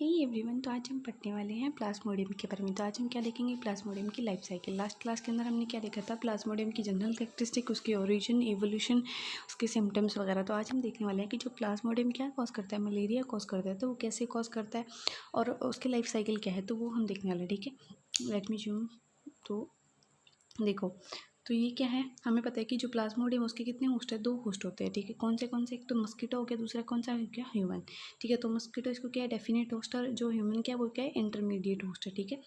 Hey everyone, तो आज हम पढ़ने वाले हैं प्लाज्मोडियम के बारे में। तो आज हम क्या देखेंगे, प्लाज्मोडियम की लाइफ साइकिल। लास्ट क्लास के अंदर हमने क्या देखा था, प्लाज्मोडियम की जनरल कैरेक्टरिस्टिक, उसके ओरिजिन, एवोल्यूशन, उसके सिम्टम्स वगैरह। तो आज हम देखने वाले हैं कि जो प्लाज्मोडियम क्या कॉज करता है, मलेरिया कॉज करता है, तो वो कैसे कॉज करता है और उसकी लाइफ साइकिल क्या है, तो वो हम देखने वाले हैं। ठीक है, लेट मी जूम। तो देखो, तो ये क्या है, हमें पता है कि जो प्लाज्मोडियम उसके कितने होस्ट है, 2 होस्ट होते हैं। ठीक है, कौन से, एक तो मस्कीटो हो गया, दूसरा कौन सा हो गया, ह्यूमन। ठीक है, तो मस्कीटो इसको क्या है, डेफिनेट होस्ट, और जो ह्यूमन क्या है वो क्या है, इंटरमीडिएट होस्ट है। ठीक है,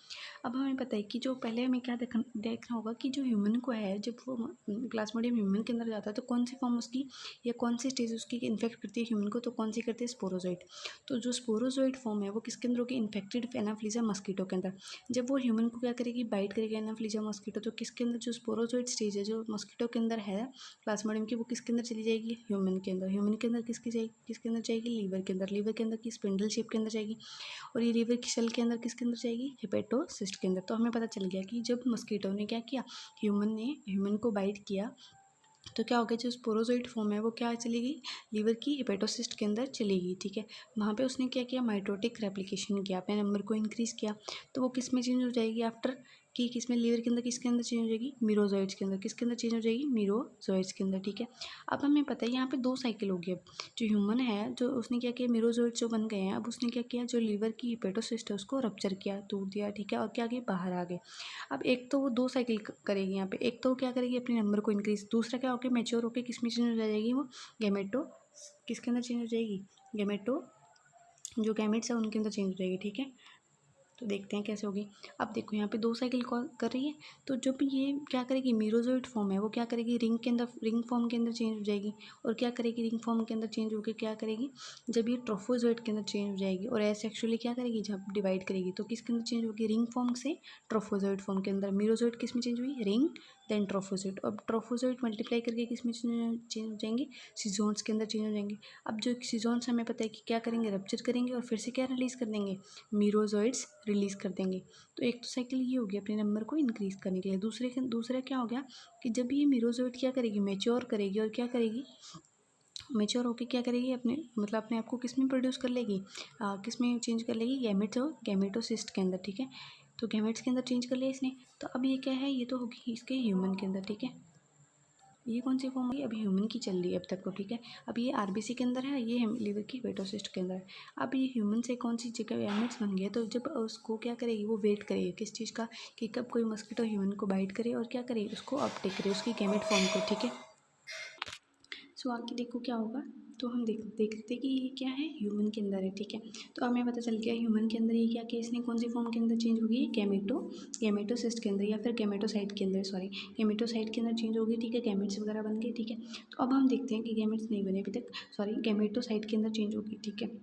अब हमें पता है कि जो पहले हमें क्या देखना होगा कि जो ह्यूमन को है, जब वो प्लाज्मोडियम ह्यूमन के अंदर जाता है तो कौन सी फॉर्म उसकी या कौन सी स्टेज उसकी इन्फेक्ट करती है ह्यूमन को, तो कौन सी करती है, स्पोरोजोइट। तो जो स्पोरोजोइट फॉर्म है वो किसके अंदर होगी, इन्फेक्टेड एनाफ्लीजा मस्कीटो के अंदर। जब वो ह्यूमन को क्या करेगी, बाइट करेगी एनाफ्लीजा मस्कीटो, तो किसके अंदर, जो स्पोरोजोइट स्टेज है जो मस्कीटो के अंदर है प्लाज्मोडियम की, वो किसके अंदर चली जाएगी, ह्यूमन के अंदर। ह्यूमन के अंदर किसके अंदर जाएगी, लीवर के अंदर। लीवर के अंदर की स्पिंडल शेप के अंदर जाएगी, और ये लीवर की सेल के अंदर किसके अंदर जाएगी, हेपेटोसिस्ट के अंदर। तो हमें पता चल गया कि जब मस्कीटो ने क्या किया, ह्यूमन को बाइट किया, तो क्या हो गया, जो स्पोरोजोइट फॉर्म है वो क्या चली गई, लीवर की हेपेटोसिस्ट के अंदर चली गई। ठीक है, वहाँ पे उसने क्या किया, माइटोटिक रेप्लिकेशन किया, अपने नंबर को इंक्रीज़ किया। तो वो किस में चेंज हो जाएगी, आफ्टर कि किसमें, लीवर के अंदर किसके अंदर चेंज हो जाएगी, मीरोजोइड्स के अंदर। किसके अंदर चेंज हो जाएगी, मीरोजोइड्स के अंदर। ठीक है, अब हमें पता है यहाँ पे 2 साइकिल होगी। अब जो ह्यूमन है, जो उसने क्या किया, मीरोजोइड्स जो बन गए हैं, अब उसने क्या किया, जो लीवर की हेपेटोसिस्ट है उसको रप्चर किया, तोड़ दिया। ठीक है, और क्या गए, बाहर आ गए। अब एक तो वो 2 साइकिल करेगी यहाँ पे, एक तो क्या करेगी, अपने नंबर को इंक्रीज, दूसरा क्या होकर मेच्योर होकर किस में चेंज हो जाएगी, वो गैमेटो किसके अंदर चेंज हो जाएगी, गैमेटो, जो गैमेट्स है उनके अंदर चेंज हो जाएगी। ठीक है, तो देखते हैं कैसे होगी। अब देखो यहाँ पे 2 साइकिल कर रही है, तो जब ये क्या करेगी, मीरोजोइट फॉर्म है वो क्या करेगी, रिंग के अंदर, रिंग फॉर्म के अंदर चेंज हो जाएगी। और क्या करेगी, रिंग फॉर्म के अंदर चेंज होकर क्या करेगी, जब ये ट्रोफोजोइट के अंदर चेंज हो जाएगी और एसेक्सुअली क्या करेगी, जब डिवाइड करेगी तो किसके अंदर चेंज होगी, रिंग फॉर्म से ट्रोफोजोइट फॉर्म के अंदर। मीरोजोइट किस में चेंज हुई, रिंग, देन ट्रोफोजोइट। अब ट्रोफोजोइट मल्टीप्लाई करके किस में चेंज हो जाएंगे, सीजोन्स के अंदर चेंज हो जाएंगे। अब जो सीजोन्स हमें पता है कि क्या करेंगे, रप्चर करेंगे और फिर से क्या रिलीज़ कर देंगे, मीरोजोइड्स रिलीज़ कर देंगे। तो एक तो साइकिल ये हो गया अपने नंबर को इंक्रीज़ करने के लिए। दूसरा क्या हो गया कि जब ये मीरोजोइट क्या करेगी, मेच्योर करेगी, और क्या करेगी, मेच्योर होकर क्या करेगी, अपने आप को किस में प्रोड्यूस कर लेगी, किस में चेंज कर लेगी, गैमेटोसिस्ट के अंदर। ठीक है, तो गैमेट्स के अंदर चेंज कर लिया इसने। तो अब ये क्या है, ये तो होगी इसके ह्यूमन के अंदर। ठीक है, ये कौन सी फॉर्म है, अभी ह्यूमन की चल रही है अब तक तो। ठीक है, अब ये आरबीसी के अंदर है, ये लीवर की हेपेटोसिस्ट के अंदर है। अब ये ह्यूमन से कौन सी जगह गैमेट्स बन गए, तो जब उसको क्या करेगी, वो वेट करेगी किस चीज़ का, कि कब कोई मस्कीटो ह्यूमन को बाइट करे और क्या करे, उसको अपटेक करे, उसकी गैमेट फॉर्म को। ठीक है, सो आगे देखो क्या होगा। तो हम देख लेते हैं कि ये क्या है, ह्यूमन के अंदर है। ठीक है, तो हमें पता चल गया ह्यूमन के अंदर ये क्या किया, इसने कौन सी फॉर्म के अंदर चेंज होगी, गैमेटोसिस्ट के अंदर, या फिर गैमेटोसाइट के अंदर, सॉरी गैमेटोसाइट के अंदर चेंज होगी। ठीक है, गैमेट्स वगैरह बन गए। ठीक है, तो अब हम देखते हैं कि गैमेट्स नहीं बने अभी तक, सॉरी गैमेटोसाइट के अंदर चेंज होगी। ठीक है,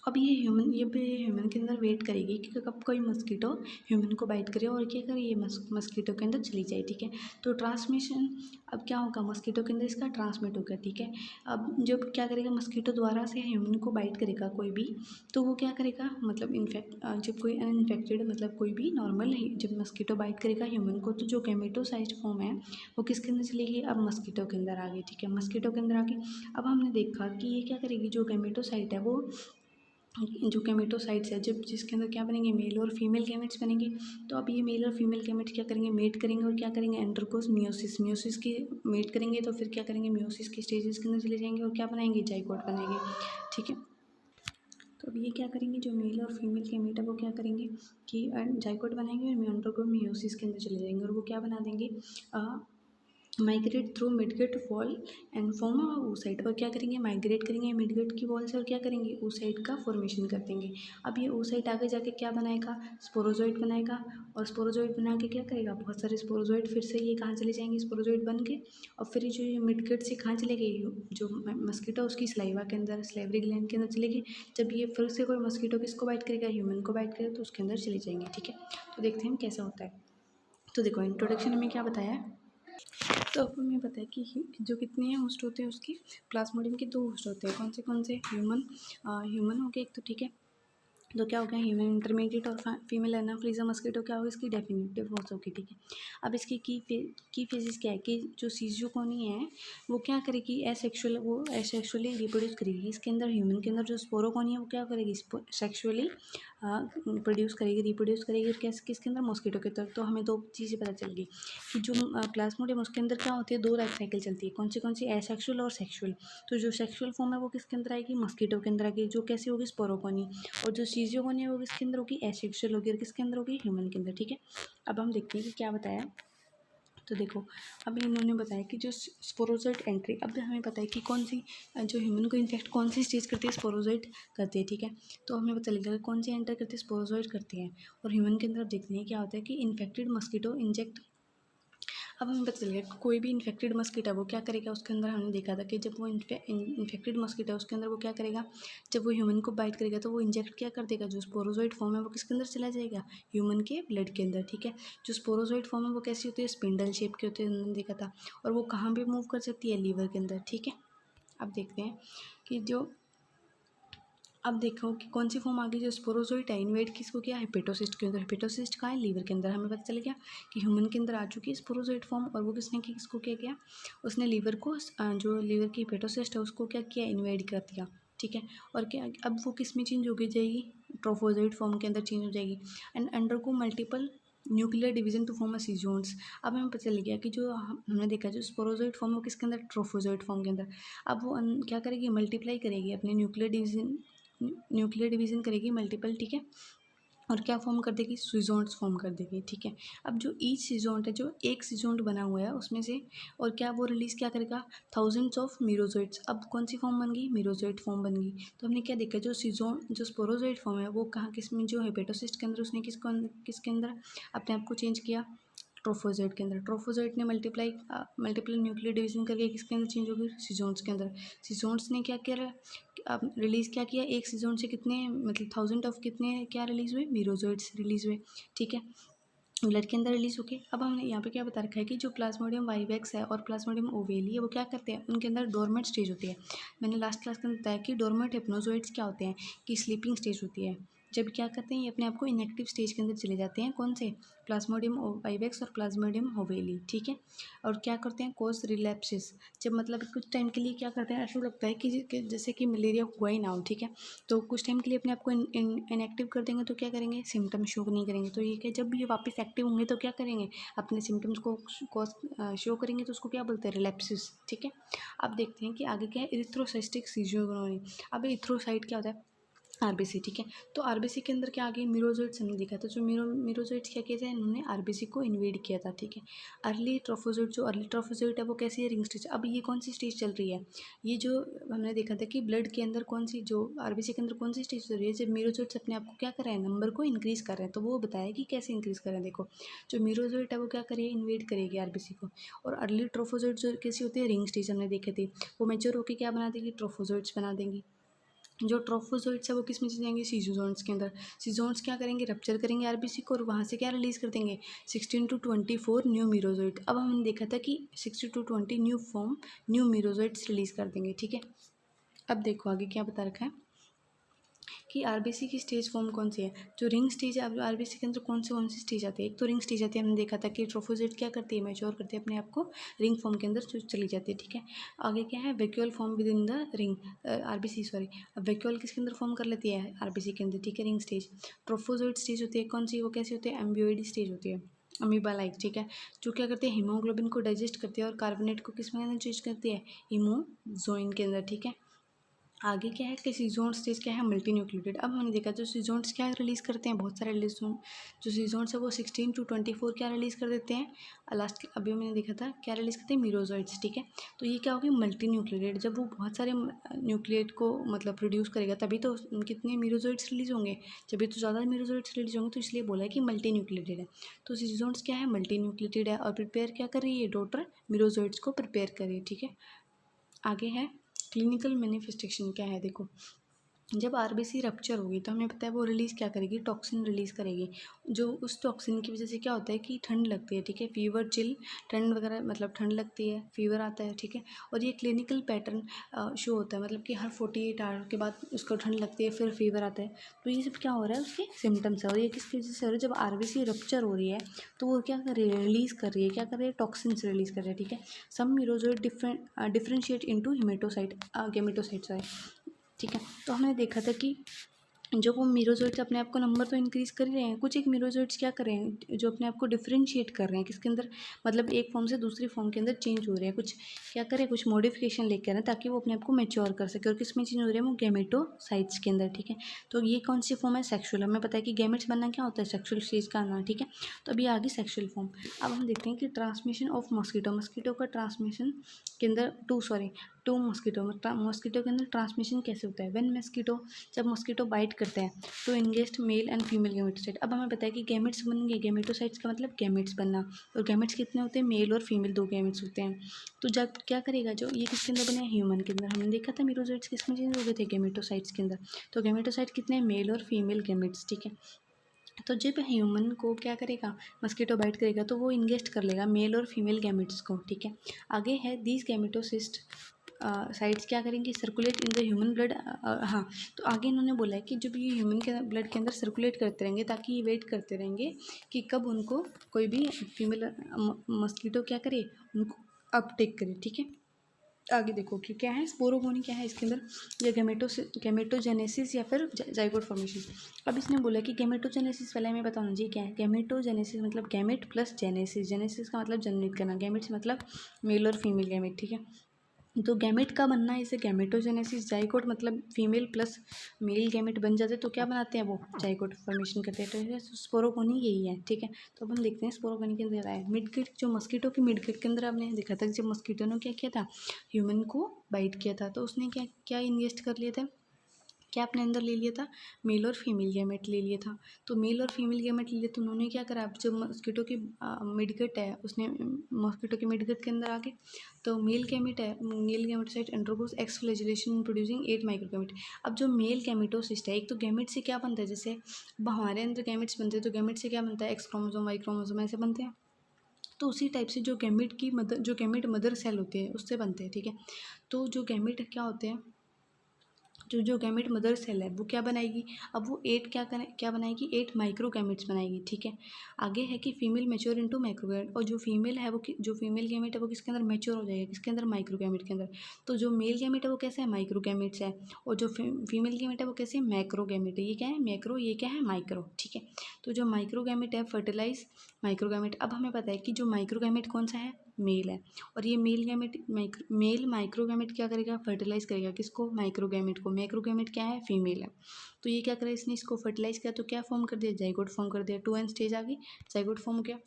अब ये भी ह्यूमन के अंदर वेट करेगी कि कब कोई मस्कीटो ह्यूमन को बाइट करे और क्या करे, ये मस्कीटो के अंदर चली जाए। ठीक है, तो ट्रांसमिशन अब क्या होगा, मस्कीटो के अंदर इसका ट्रांसमिट होगा। ठीक है, अब जब क्या करेगा, मस्कीटो द्वारा से ह्यूमन को बाइट करेगा कोई भी, तो वो क्या करेगा, मतलब जब कोई अनइन्फेक्टेड, मतलब कोई भी नॉर्मल, जब मस्कीटो बाइट करेगा ह्यूमन को, तो जो गैमेटोसाइट फॉर्म है वो किसके अंदर चलेगी, अब मस्कीटो के अंदर आ गई। ठीक है, मस्कीटो के अंदर आ गई। अब हमने देखा कि ये क्या करेगी, जो गैमेटोसाइट है वो, जो गैमेटोसाइट्स है, जब जिसके अंदर क्या बनेंगे, मेल और फीमेल गैमेट्स बनेंगे। तो अब ये मेल और फीमेल गैमेट्स क्या करेंगे, मेट करेंगे, और क्या करेंगे, एंडरगोस मियोसिस की मेट करेंगे, तो फिर क्या करेंगे, मियोसिस के स्टेजेस के अंदर चले जाएंगे और क्या बनाएंगे, जाइगोट बनाएंगे। ठीक है, तो अब ये क्या करेंगे, जो मेल और फीमेल गैमेट है वो क्या करेंगे कि जाइगोट बनाएंगे और एंडरगोस मियोसिस के अंदर चले जाएंगे, और वो क्या बना देंगे, migrate through midgut wall and form oocyte। और क्या करेंगे, माइग्रेट करेंगे मिडगेट की वॉल से, और क्या करेंगे, oocyte का फॉर्मेशन कर देंगे। अब ये oocyte आगे जाके क्या बनाएगा, स्पोरोजोइट बनाएगा, और स्पोरोजोइट बना के क्या करेगा, बहुत सारे स्पोरोजोइट फिर से ये कहाँ चले जाएंगे, स्पोरोजोइट बन के, और फिर जो ये मिडगेट से कहाँ चले गए, जो मस्कीटो उसकी सलाइवा के अंदर, स्लेवरी ग्लैंड के अंदर चले गए। जब ये फिर से कोई मस्कीटो किसको बाइट करेगा, ह्यूमन को बाइट करेगा, तो उसके अंदर चले जाएंगे। ठीक है, तो देखते हैं कैसा होता है। तो देखो, इंट्रोडक्शन में क्या बताया है, तो अब हमें पता है कि जो कितने हैं होस्ट होते हैं उसकी, प्लाज्मोडियम के 2 होस्ट होते हैं। कौन से ह्यूमन हो गए एक तो। ठीक है, तो क्या हो गया, ह्यूमन इंटरमीडिएट और फीमेल एनाफिलीजा मस्कीटो क्या होगी, इसकी डेफिनेटिव वॉच होगी, ठीक है। अब इसकी की फेजेस क्या है कि जो सीजियोकोनी है वो क्या करेगी, एसेक्सुअल, वो एसेक्सुअली रिप्रोड्यूस करेगी। इसके अंदर ह्यूमन के अंदर जो स्पोरोकोनी है वो क्या करेगी, सेक्सुअली रिप्रोड्यूस करेगी। और कैसे, किसके अंदर, मॉस्किटो के अंदर। तो हमें दो चीज़ें पता चल गई कि जो प्लाज्मोडियम उसके अंदर क्या होती है, दो लाइफ साइकिल चलती है। कौन सी, एसेक्सुअल और सेक्सुअल। तो जो सेक्सुअल फॉर्म है वो किसके अंदर आएगी, मॉस्किटो के अंदर आएगी, जो कैसी होगी, स्पोरोकोनी। और जो सीजियोकोनी है वो किसके अंदर होगी, एसेक्सुअल होगी। और किसके अंदर होगी, ह्यूमन के अंदर, ठीक है। अब हम देखते हैं कि क्या बताया। तो देखो, अब इन्होंने बताया कि जो स्पोरोजोइट एंट्री, अब हमें पता है कि कौन सी जो ह्यूमन को इन्फेक्ट कौन सी स्टेज करती है, स्पोरोजोइट करती है, ठीक है। तो हमें पता लगेगा कौन सी एंटर करती है, स्पोरोजोइट करती है। और ह्यूमन के अंदर देखते हैं क्या होता है कि इन्फेक्टेड मस्कीटो इंजेक्ट। अब हमें पता चल गया कि कोई भी इन्फेक्टेड मस्कीटो वो क्या करेगा, उसके अंदर हमने देखा था कि जब वो इन्फेक्टेड मस्कीटो उसके अंदर वो क्या करेगा, जब वो ह्यूमन को बाइट करेगा तो वो इंजेक्ट क्या कर देगा, जो स्पोरोजोइट फॉर्म है वो किसके अंदर चला जाएगा, ह्यूमन के ब्लड के अंदर, ठीक है। जो स्पोरोजोइट फॉर्म है वो कैसी होती है, स्पिंडल शेप की होती है, हमने देखा था। और वो कहाँ भी मूव कर सकती है, लीवर के अंदर, ठीक है। अब देखते हैं कि जो, अब देखो कि कौन सी फॉर्म आ गई, जो स्पोरोजोइट है, इन्वेट किसको किया, हेपेटोसिस्ट के अंदर। हेपेटोसिस्ट कहाँ है, लीवर के अंदर। हमें पता चल गया कि ह्यूमन के अंदर आ चुकी है स्पोरोजोइट फॉर्म। और वो किसने की, किसको क्या किया, उसने लीवर को, जो लीवर की हेपेटोसिस्ट है उसको क्या किया, इन्वेड कर दिया, ठीक है। और क्या, अब वो किस में चेंज हो गई जाएगी, ट्रोफोजोइट फॉर्म के अंदर चेंज हो जाएगी। And undergo multiple nuclear division to form schizonts. अब हमें पता चल गया कि जो हमने देखा जो स्पोरोजोइट फॉर्म वो किसके अंदर, ट्रोफोजोइट फॉर्म के अंदर। अब वो क्या करेगी, मल्टीप्लाई करेगी, अपने न्यूक्लियर डिवीजन करेगी मल्टीपल, ठीक है। और क्या फॉर्म कर देगी, सीजोन्ट्स फॉर्म कर देगी, ठीक है। अब जो ईच सीजोन्ट है, जो एक सीजोन्ट बना हुआ है उसमें से, और क्या वो रिलीज क्या करेगा, थाउजेंड्स ऑफ मीरोजोइट्स। अब कौन सी फॉर्म बन गई, मीरोजोइट फॉर्म बन गई। तो हमने क्या देखा, जो स्पोरोजोइट फॉर्म है वो कहाँ, किस में, जो हेपेटोसिस्ट के अंदर उसने किसके अंदर अपने आप को चेंज किया, ट्रोफोजोइट के अंदर। ट्रोफोजोइट ने मल्टीपल न्यूक्लियर डिवीजन करके किसके अंदर चेंज हो गई, सीजोन्स के अंदर। सीजोन्स ने क्या किया, अब रिलीज़ क्या किया, एक सीजोन से कितने, मतलब थाउजेंड ऑफ कितने क्या रिलीज़ हुए, मीरोजोइट्स रिलीज़ हुए, ठीक है, ब्लड के अंदर रिलीज होके। अब हमने यहाँ पे क्या बता रखा है कि जो प्लाज्मोडियम वाइवेक्स है और प्लाज्मोडियम ओवेली है वो क्या करते हैं, उनके अंदर डोरमेट स्टेज होती है। मैंने लास्ट क्लास के अंदर बताया कि डोरमेट हिप्नोजोइट्स क्या होते हैं, कि स्लीपिंग स्टेज होती है। जब क्या करते हैं, ये अपने आप को इनएक्टिव स्टेज के अंदर चले जाते हैं, कौन से, प्लाज्मोडियम वाइवेक्स और प्लाज्मोडियम ओवेली, ठीक है। और क्या करते हैं, कोज रिलैप्सिस। जब मतलब कुछ टाइम के लिए क्या करते हैं, ऐसा लगता है कि जैसे कि मलेरिया हुआ ही ना हो, ठीक है। तो कुछ टाइम के लिए अपने आप को इनएक्टिव कर देंगे तो क्या करेंगे, सिम्टम शो नहीं करेंगे। तो ये क्या, जब ये वापस एक्टिव होंगे तो क्या करेंगे, अपने सिम्टम्स को शो करेंगे, तो उसको क्या बोलते हैं, रिलैप्सिस, ठीक है। अब देखते हैं कि आगे क्या है, इरिथ्रोसाइटिक सीजियोग्नोनी। अब इरिथ्रोसाइट क्या होता है, आरबीसी, ठीक है। तो आरबीसी के अंदर क्या आ गई, मीरोजोइट्स हमने देखा था। जो मीरोजोइट्स क्या किए थे, इन्होंने आरबीसी को इन्वेड किया था, ठीक है। अर्ली ट्रोफोजोइट, जो अर्ली ट्रोफोजोइट है वो कैसी है, रिंग स्टेज। अब ये कौन सी स्टेज चल रही है, ये जो हमने देखा था कि ब्लड के अंदर कौन सी, जो आरबीसी के अंदर कौन सी स्टेज चल रही है, जब मीरोजोइट्स अपने आप को क्या कर रहे हैं, नंबर को इंक्रीज़ कर रहे हैं। तो वो बताया कि कैसे इंक्रीज़ कर रहे हैं। देखो, जो मीरोजोइट है वो क्या करेगी, इन्वेड करेगी आरबीसी को। और अर्ली ट्रोफोजोइट जो कैसी होती है, रिंग स्टेज हमने देखे थे, वो मेच्योर होकर क्या बना देगी, ट्रोफोजोइट्स बना देंगी। जो ट्रोफोजोइट्स है वो किस में चले जाएंगे, सीजोन्स के अंदर। सीजोन्स क्या करेंगे, रप्चर करेंगे आरबीसी को, और वहाँ से क्या रिलीज़ कर देंगे, 16 to 24 न्यू मीरोजोइट। अब हमने देखा था कि 60 to 20 न्यू मीरोजोइट्स रिलीज़ कर देंगे, ठीक है। अब देखो आगे क्या बता रखा है कि आरबीसी की स्टेज फॉर्म कौन सी है, जो रिंग स्टेज है। अब आरबीसी के अंदर कौन सी स्टेज आती है, एक तो रिंग स्टेज आती है, हमने देखा था कि ट्रोफोजोइट क्या करती है, मैच्योर करती है अपने आप को, रिंग फॉर्म के अंदर चली जाती है, ठीक है। आगे क्या है, vacuole form with in the ring, RBC sorry, vacuole किसके अंदर फॉर्म कर लेती है, आरबीसी के अंदर, ठीक है, रिंग स्टेज। ट्रोफोजोइट स्टेज होती है कौन सी, वो कैसी होती है, एम्बियोइड स्टेज होती है, अमीबा लाइक, ठीक है। जो क्या करते हैं, हीमोग्लोबिन को डाइजेस्ट करती है और कार्बोनेट को किस में अंदर चेंज करती है, हीमोजोइन के अंदर, ठीक है। आगे क्या है कि सीजोन स्टेज क्या है, मल्टी न्यूक्लियोटाइड। अब हमने देखा जो सीजोन्स क्या रिलीज़ करते हैं, बहुत सारे रिलीज, जो सीजोन्स है वो 16 to 24 क्या रिलीज़ कर देते हैं, लास्ट अभी मैंने देखा था क्या रिलीज़ करते हैं, मीरोजोइट्स, ठीक है। तो ये क्या होगी, मल्टी न्यूक्लियोटाइड। जब वो बहुत सारे न्यूक्लियेट को मतलब प्रोड्यूस करेगा तभी तो कितने मीरोजोइट्स रिलीज़ होंगे, जब तो ज़्यादा मीरोजोइट्स रिलीज होंगे, तो इसलिए बोला है कि मल्टी न्यूक्लियोटाइड है। तो सीजोन्स क्या है, मल्टी न्यूक्लियोटाइड है, और प्रिपेयर क्या कर रही है, डॉटर मीरोजोइट्स को प्रिपेयर कर रही है, ठीक है। आगे है क्लिनिकल मैनिफेस्टेशन क्या है, देखो जब आरबीसी रप्चर होगी तो हमें पता है वो रिलीज़ क्या करेगी, टॉक्सिन रिलीज़ करेगी। जो उस टॉक्सिन की वजह से क्या होता है कि ठंड लगती है, ठीक है, फीवर चिल, ठंड वगैरह मतलब ठंड लगती है, फीवर आता है, ठीक है। और ये क्लिनिकल पैटर्न शो होता है, मतलब कि हर 48 आवर के बाद उसको ठंड लगती है, फिर फीवर आता है। तो ये सब क्या हो रहा है, उसके सिम्टम्स है। और ये किसकी वजह से हो रहा है, जब आरबीसी रप्चर हो रही है तो वो क्या कर रही है, रिलीज़ कर रही है, क्या कर रही है, टॉक्सिन्स रिलीज़ कर रही है, ठीक है। सम मीरोजोइड डिफरेंशिएट इनटू हेमेटोसाइट गेमेटोसाइट्स है, ठीक है। तो हमने देखा था कि जो वो मीरोजोइट्स अपने आप को नंबर तो इंक्रीज़ कर ही रहे हैं, कुछ एक मीरोजोइट्स क्या कर रहे हैं, जो अपने आप को डिफरेंशिएट कर रहे हैं किसके अंदर, मतलब एक फॉर्म से दूसरी फॉर्म के अंदर चेंज हो रहे हैं, कुछ क्या करें, कुछ मॉडिफिकेशन लेकर आए ताकि वो अपने आप को मैच्योर कर सके। और किस में चेंज हो रहे हैं, वो गैमेटोसाइट्स के अंदर, ठीक है। तो ये कौन सी फॉर्म है, सेक्सुअल। हमें पता है कि गैमेट्स बनना क्या होता है, सेक्सुअल स्टेज का आना, ठीक है। तो अभी आगे सेक्सुअल फॉर्म। अब हम देखते हैं कि ट्रांसमिशन ऑफ मस्कीटो का ट्रांसमिशन के अंदर टू मस्कीटो के अंदर ट्रांसमिशन कैसे होता है, जब मस्कीटो बाइट करते हैं तो इंगेस्ट मेल एंड फीमेल गेमेटोसाइट। अब हमें पता है कि गैमेट्स बनेंगे, गेमेटोसाइट्स का मतलब गैमेट्स बनना, और गैमेट्स कितने होते हैं, मेल और फीमेल 2 गैमेट्स होते हैं। तो जब क्या करेगा, जो ये किसके अंदर बने, ह्यूमन के अंदर। हमने देखा था मीरोजोइट्स किसमें चेंज हो गए थे, गेमेटोसाइट्स के अंदर। तो गेमेटोसाइट कितने हैं, मेल और फीमेल गैमेट्स, ठीक है। तो जब ह्यूमन को क्या करेगा, मस्कीटो बाइट करेगा तो वो इंगेस्ट कर लेगा मेल और फीमेल गैमेट्स को, ठीक है। आगे है दीज गैमेटोसिस्ट साइट्स क्या करेंगी, circulate in the human blood. हाँ, तो आगे इन्होंने बोला है कि जब ये ह्यूमन के ब्लड के अंदर सर्कुलेट करते रहेंगे, ताकि ये वेट करते रहेंगे कि कब उनको कोई भी फीमेल मस्कीटो क्या करे, उनको अपटेक करे, ठीक है। आगे देखो कि क्या है, स्पोरोगोनी क्या है इसके अंदर, या गैमेटोजेनेसिस या फिर जाइगोट फॉर्मेशन। अब इसने बोला कि गैमेटोजेनेसिस पहले हमें बताना चाहिए क्या है। गैमेटोजेनेसिस मतलब गैमेट प्लस जेनेसिस, जेनेसिस का मतलब जनरेट करना, गैमेट्स मतलब मेल और फीमेल गैमेट, ठीक है। तो गैमेट का बनना है, इसे गैमेटोजेनेसिस। जाइगोट मतलब फीमेल प्लस मेल गैमेट बन जाते तो क्या बनाते हैं, वो जाइगोट फॉर्मेशन करते हैं। तो स्पोरोगोनी यही है, ठीक है। तो अब हम देखते हैं स्पोरोगोनी के अंदर है मिडगेट, जो मस्कीटो की मिडगेट के अंदर आपने देखा था जब मस्कीटो ने क्या किया था, ह्यूमन को बाइट किया था, तो उसने क्या क्या इन्वेस्ट कर लिया था, क्या अपने अंदर ले लिया था, मेल और फीमेल गैमेट ले लिया था। तो मेल और फीमेल गैमेट ले लिया तो उन्होंने क्या करा, अब जो मस्कीटो की मिडगेट है, उसने मस्कीटो के मिडगेट के अंदर आके, तो मेल गैमेट है, male gametocyte undergoes exflagellation producing 8 microgamete. अब जो मेल गैमेटोसिस्ट है, एक तो गैमेट से क्या बनता है, जैसे अब हमारे अंदर गैमेट्स बनते हैं तो गैमेट से क्या बनता है, एक्स क्रोमोसोम, वाई क्रोमोसोम, ऐसे बनते हैं। तो उसी टाइप से जो गैमेट मदर सेल होते हैं उससे बनते हैं, ठीक है। तो जो गैमेट क्या होते हैं, जो गैमेट मदर सेल है वो क्या बनाएगी, अब वो 8 क्या बनाएगी, 8 माइक्रो गैमेट्स बनाएगी, ठीक है। आगे है कि फीमेल मेच्योर इनटू माइक्रोगैमेट, और जो फीमेल है वो जो फीमेल गैमेट है वो किसके अंदर मेच्योर हो जाएगा, किसके अंदर, माइक्रो गैमेट के अंदर। तो जो मेल गैमेट है वो कैसे है, माइक्रो गैमेट्स है, और जो फीमेल गैमेट है वो कैसे, मैक्रो गैमेट है। ये क्या है, मैक्रो, ये क्या है, माइक्रो, ठीक है। तो जो माइक्रो गैमेट है फर्टिलाइज माइक्रो गैमेट। अब हमें पता है कि जो माइक्रो गैमेट कौन सा है, मेल है, और ये मेल माइक्रोगैमेट क्या करेगा, फर्टिलाइज करेगा किसको, माइक्रोगैमेट को। मैक्रोगैमेट क्या है, फीमेल है। तो ये क्या करा, इसने इसको फर्टिलाइज किया तो क्या फॉर्म कर दिया, जाइगोट फॉर्म कर दिया, 2n स्टेज आ गई, जाइगोट फॉर्म हो गया।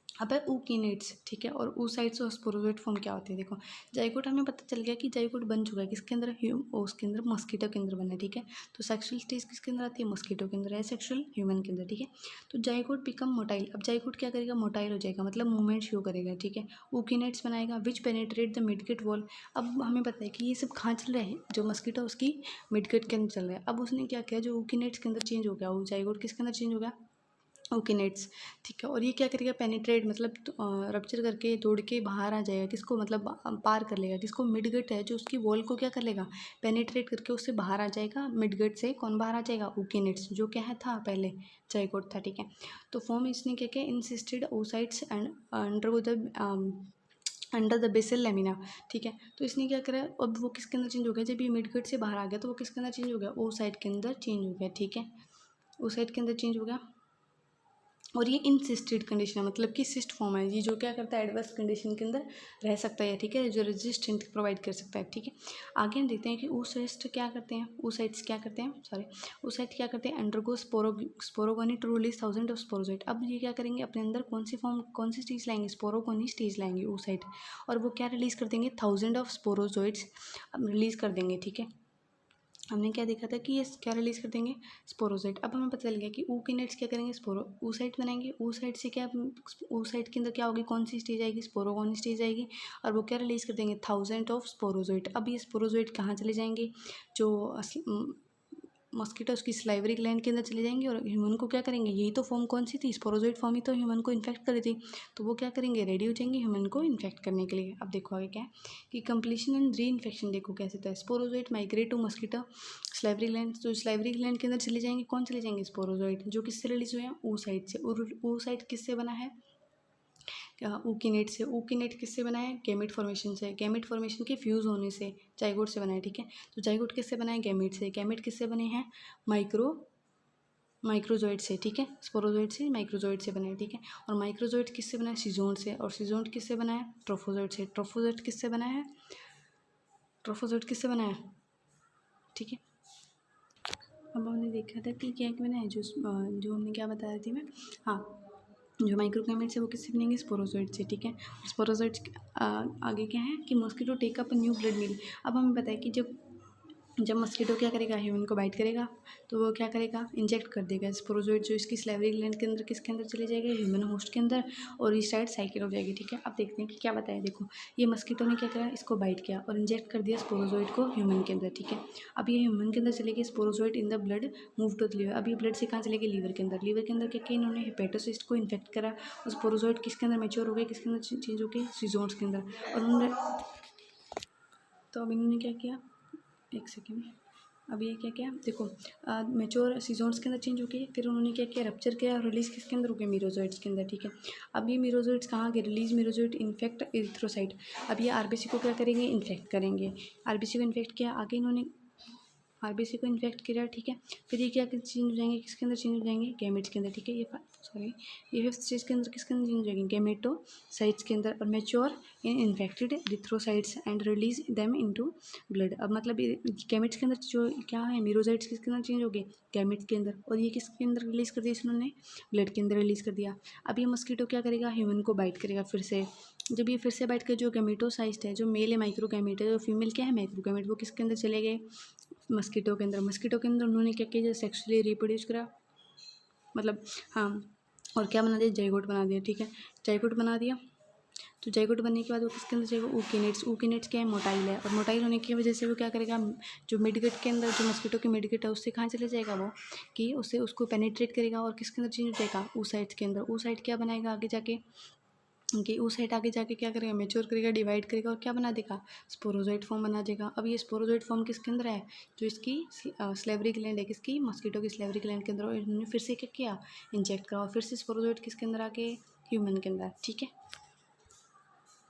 अब है ऊकिनेट्स, ठीक है। और oocytes और स्पोरोजोइट फॉर्म क्या होती है, देखो जाइगोट हमें पता चल गया कि जाइगोट बन चुका है किसके अंदर, उसके अंदर मस्कीटो के अंदर बना है, ठीक है। तो सेक्सुअल स्टेज किसके अंदर आती है, मस्कीटो के अंदर है, सेक्सुअल ह्यूमन के अंदर, ठीक है। तो जाइगोट बिकम मोटाइल, अब जाइगोट क्या करेगा, मोटाइल हो जाएगा, मतलब मूवमेंट शो करेगा, ठीक है। ऊकिनेट्स बनाएगा विच पेनिट्रेट द मिडगेट वॉल। अब हमें पता है कि ये सब कहाँ चल रहा है, जो मस्कीटो उसकी मिडगेट के अंदर चल रहा है। अब उसने क्या किया, जो ऊकिनेट्स के अंदर चेंज हो गया, वो जाइगोट किसके अंदर चेंज हो गया, ओकिनेट्स, ठीक है। और ये क्या करेगा, पेनिट्रेट मतलब रप्चर करके तोड़ के बाहर आ जाएगा, किसको मतलब पार कर लेगा, किसको, मिडगट है जो उसकी वॉल को क्या कर लेगा, पेनिट्रेट करके उससे बाहर आ जाएगा। मिडगट से कौन बाहर आ जाएगा, ओकिनेट्स, जो क्या है था पहले, जाइगोट था, ठीक है। तो फॉर्म इसने क्या किया, encysted oocytes and under the basal lamina, ठीक है। तो इसने क्या करा, अब वो किसके अंदर चेंज हो गया, जब ये मिडगट से बाहर आ गया तो वो किसके अंदर चेंज हो गया, oocyte के अंदर चेंज हो गया, ठीक है। oocyte के अंदर चेंज हो गया। और ये इनसिस्टेड कंडीशन है, मतलब कि सिस्ट फॉर्म है, ये जो क्या करता है, एडवर्स कंडीशन के अंदर रह सकता है, ठीक है, जो रेजिस्टेंट प्रोवाइड कर सकता है, ठीक है। आगे हम देखते हैं कि oocytes क्या करते हैं, oocytes क्या करते हैं, सॉरी, oocytes क्या करते हैं, undergo sporogony to release 1000 of sporozoite. अब ये क्या करेंगे, अपने अंदर कौन सी स्टेज लाएंगे, स्पोरोगोनी स्टेज लाएंगे oocyte, और वो क्या रिलीज कर देंगे, 1000 ऑफ स्पोरोजोइट्स रिलीज कर देंगे, ठीक है। हमने क्या देखा था कि ये क्या रिलीज कर देंगे, स्पोरोसाइट। अब हमें पता चल गया कि ऊकिनेट्स क्या करेंगे, oocyte बनाएंगे, oocyte से क्या, oocyte के अंदर क्या होगी, कौन सी स्टेज आएगी, स्पोरोगोनी स्टेज आएगी, और वो क्या रिलीज कर देंगे, 1000 ऑफ स्पोरोजोइट। अब ये स्पोरोजोइट कहाँ चले जाएंगे, जो मस्कीटो उसकी स्लाइवरी ग्लैंड के अंदर चले जाएंगे और ह्यूमन को क्या करेंगे, यही तो फॉर्म कौन सी थी, स्पोरोजोइड फॉर्म ही तो ह्यूमन को इन्फेक्ट कर रही थी, तो वो क्या करेंगे, रेडी हो जाएंगे ह्यूमन को इन्फेक्ट करने के लिए। अब देखो आगे क्या है कि कंप्लीशन एंड री इन्फेक्शन देखो कैसे था। Sporozoite migrate to mosquito salivary gland, तो स्लाइवरी ग्लैंड के अंदर चले जाएंगे, कौन चले जाएंगे, स्पोरोजोइड, जो किससे रिलीज हुए हैं, ओ साइड से। और ओ साइड किससे बना है, ऊकिनेट से। ऊकिनेट किससे बना है, गैमेट फॉर्मेशन से। गैमेट फॉर्मेशन के फ्यूज़ होने से जाइगोट से बना है, ठीक है। तो जाइगोट किससे बना है, गैमेट से। गैमेट किससे बने हैं, माइक्रोजोइड से, ठीक है। स्पोरोजोइड से माइक्रोजोइड से बने हैं, ठीक है। और माइक्रोजोइड किससे बना है, सीजोन से। और सीजोन किससे बना है, ट्रोफोजोइड से। ट्रोफोजोइड किससे बना है, ट्रोफोजोइड किससे बना है, ठीक है। अब हमने देखा था कि क्या क्या बना है, जो हमने क्या बताया थी मैं, हाँ, जो माइक्रोगैमेट्स है वो किससे बनेंगे, स्पोरोजोइड से, ठीक है। स्पोरोजोइड आगे क्या है कि mosquito take up new blood meal. अब हमें पता है कि जब मस्कीटो क्या करेगा, ह्यूमन को बाइट करेगा, तो वो क्या करेगा, इंजेक्ट कर देगा स्पोरोजोइड, जो इसकी स्लाइवरी ग्लैंड के अंदर किसके अंदर चले जाएगा, ह्यूमन होस्ट के अंदर, और रिस्टार्ट साइकिल हो जाएगी, ठीक है। अब देखते हैं कि क्या बताया। देखो ये मस्कीटो ने क्या करा, इसको बाइट किया और इंजेक्ट कर दिया स्पोरोजोइड को ह्यूमन के अंदर, ठीक है। अब ये ह्यूमन के अंदर चले गए sporozoite in the blood move to the liver. अब ये ब्लड से कहाँ चले गए, लीवर के अंदर। लीवर के अंदर क्या किया इन्होंने, हेपेटोसिस्ट को इन्फेक्ट करा, और स्पोरोजोइड किसके अंदर मेच्योर हो गए, किसके अंदर चेंज हो गए, सीजोन्स के अंदर। और उन्होंने, तो अब इन्होंने क्या किया, एक सेकेंड, अब ये क्या क्या देखो, मेच्योर सीजोन्स के अंदर चेंज हो गए। फिर उन्होंने क्या किया, रप्चर किया और रिलीज किसके अंदर हो गया, मीरोजोइड्स के अंदर, ठीक है। अब ये मीरोजोइड्स कहाँ गए, रिलीज मीरोजोइड इन्फेक्ट एरिथ्रोसाइट। अब ये आरबीसी को क्या करेंगे, इन्फेक्ट करेंगे। आरबीसी को इन्फेक्ट किया, आगे इन्होंने आरबीसी को इन्फेक्ट किया, ठीक है। फिर ये क्या चेंज हो जाएंगे, किसके अंदर चेंज हो जाएंगे, गैमेट्स के अंदर, ठीक है। ये फिफ्थ स्टेज के अंदर किसके अंदर चेंज हो जाएंगे, गैमेटोसाइट्स के अंदर, और mature in infected erythrocytes and release them into blood. अब मतलब गैमेट्स के अंदर जो क्या है, मीरोसाइट्स किसके अंदर चेंज हो गए, गैमेट्स के अंदर, और ये किसके अंदर रिलीज कर दिया इन्होंने, ब्लड के अंदर रिलीज कर दिया। अब ये मस्कीटो क्या करेगा, ह्यूमन को बाइट करेगा फिर से। जब ये फिर से बाइट कर, जो गैमेटोसाइट है, जो मेल है माइक्रोगैमेट है, जो फीमेल क्या है माइक्रोगैमेट, वो किसके अंदर चले गए, मस्कीटो के अंदर। मस्कीटो के अंदर उन्होंने क्या किया, सेक्सुअली रिप्रोड्यूस करा, मतलब हाँ, और क्या बना दिया, जाइगोट बना दिया, ठीक है। जाइगोट बना दिया, तो जाइगोट बनने के बाद वो किसके अंदर जाएगा, ऊकिनेट्स। ऊकिनेट्स क्या है, मोटाइल है, और मोटाइल होने की वजह से वो क्या करेगा, जो मिडगट के अंदर, जो मस्कीटो की मिडगट है, उससे कहाँ चले जाएगा वो, कि उससे उसको पेनिट्रेट करेगा और किसके अंदर चेंज हो जाएगा, ऊ साइड्स के अंदर। ऊ साइड क्या बनाएगा आगे जाके, कि उस साइड आगे जाके क्या करेगा, मेच्योर करेगा, डिवाइड करेगा, और क्या बना देगा, स्पोरोजोइड फॉर्म बना देगा। अब ये स्पोरोजोइड फॉर्म किसके अंदर है, जो इसकी स्लेवरी ग्लैंड है, किसकी, मस्कीटो की स्लेवरी ग्लैंड के अंदर, और इन्होंने फिर से क्या किया, इंजेक्ट करा, और फिर से स्पोरोजोइड किसके अंदर आके, ह्यूमन के अंदर, ठीक है।